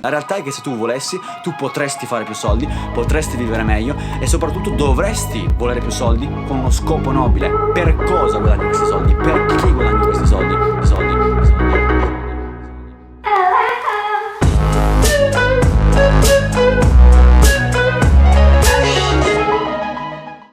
La realtà è che se tu volessi, tu potresti fare più soldi, potresti vivere meglio e soprattutto dovresti volere più soldi con uno scopo nobile. Per cosa guadagni questi soldi? Per chi guadagni questi soldi?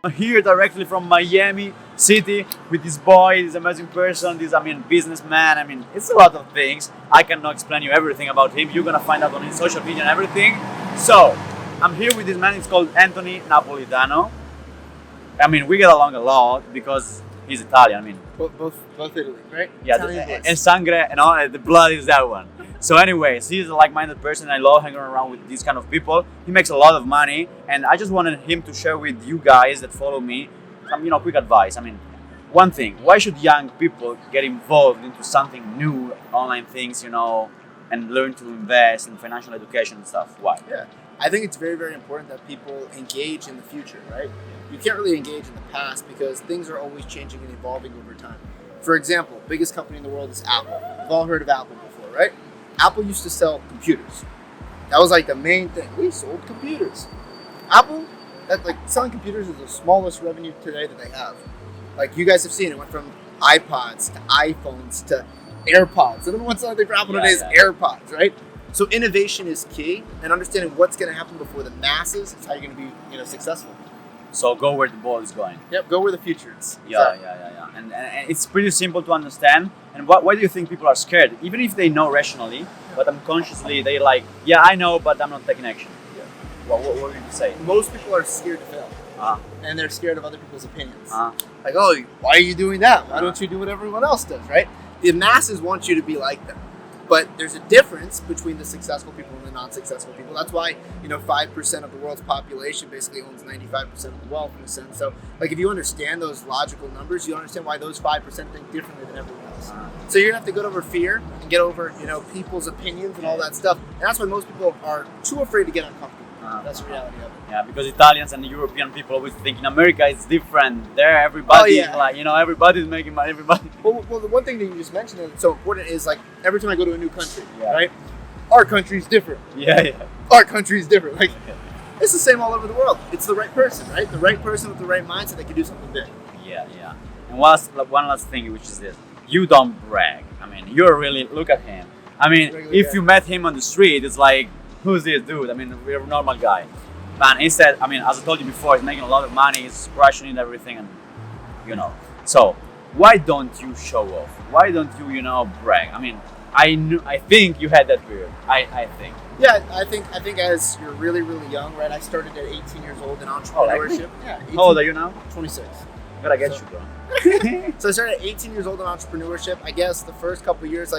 I'm here directly from Miami City with this boy, this amazing person, this businessman. It's a lot of things. I cannot explain you everything about him. You're gonna find out on his social media and everything. So I'm here with this man. It's called Anthony Napolitano. We get along a lot because he's Italian. Both Italy, right? Yeah, Italian boys. and sangre and all the blood is that one. So anyways, he's a like-minded person. I love hanging around with these kind of people. He makes a lot of money, and I just wanted him to share with you guys that follow me some, quick advice. One thing: why should young people get involved into something new, online things, and learn to invest in financial education and stuff? Why? Yeah, I think it's very, very important that people engage in the future, right? You can't really engage in the past because things are always changing and evolving over time. For example, biggest company in the world is Apple. We've all heard of Apple before, right? Apple used to sell computers. That was like the main thing. We sold computers. Apple, selling computers is the smallest revenue today that they have. Like you guys have seen, it went from iPods to iPhones to AirPods. And then what's another thing for Apple today is AirPods, right? So innovation is key, and understanding what's going to happen before the masses is how you're going to be, successful. So go where the ball is going. Yep, go where the future is. Yeah. And it's pretty simple to understand. And why do you think people are scared? Even if they know rationally, but unconsciously they're like, yeah, I know, but I'm not taking action. Yeah. What would you say? Most people are scared to fail. And they're scared of other people's opinions. Like, oh, why are you doing that? Why don't you do what everyone else does, right? The masses want you to be like them. But there's a difference between the successful people and the non-successful people. That's why, 5% of the world's population basically owns 95% of the wealth in a sense. So, if you understand those logical numbers, you understand why those 5% think differently than everyone else. So you're gonna have to get over fear and get over, people's opinions and all that stuff. And that's why most people are too afraid to get uncomfortable. That's the reality of it. Yeah, because Italians and European people always think in America it's different. There, everybody everybody's making money. Everybody. Well, the one thing that you just mentioned that's so important is every time I go to a new country, right? Our country's different. Yeah. Our country's different. It's the same all over the world. It's the right person, right? The right person with the right mindset that can do something big. Yeah. And one last thing, which is this: you don't brag. You're really look at him. If you met him on the street, it's like, who's this dude? We're a normal guy. Man, instead, as I told you before, he's making a lot of money, he's crushing it, everything, and So, why don't you show off? Why don't you, brag? I think you had that beard. I think. Yeah, I think as you're really, really young, right? I started at 18 years old in entrepreneurship. Yeah. 18, how old are you now? 26. Gotta get you, bro. So I started at 18 years old in entrepreneurship. I guess the first couple of years,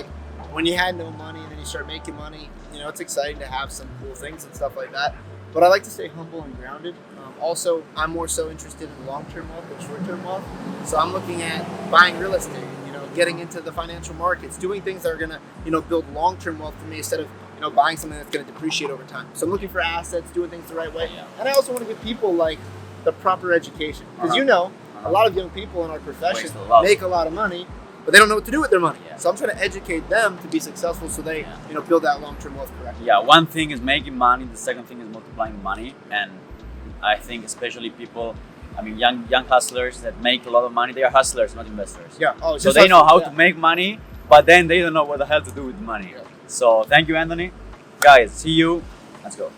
when you had no money and then you start making money, it's exciting to have some cool things and stuff like that. But I like to stay humble and grounded. Also, I'm more so interested in long-term wealth than short-term wealth. So I'm looking at buying real estate, getting into the financial markets, doing things that are going to, build long-term wealth for me instead of, buying something that's going to depreciate over time. So I'm looking for assets, doing things the right way. And I also want to give people the proper education. Because a lot of young people in our profession make a lot of money, but they don't know what to do with their money. So I'm trying to educate them to be successful so they, build that long-term wealth correctly. Yeah, one thing is making money, the second thing is multiplying money. And I think especially people, young hustlers that make a lot of money, they are hustlers, not investors. Yeah. So they know how to make money, but then they don't know what the hell to do with the money. Yeah. So thank you, Anthony. Guys, see you. Let's go.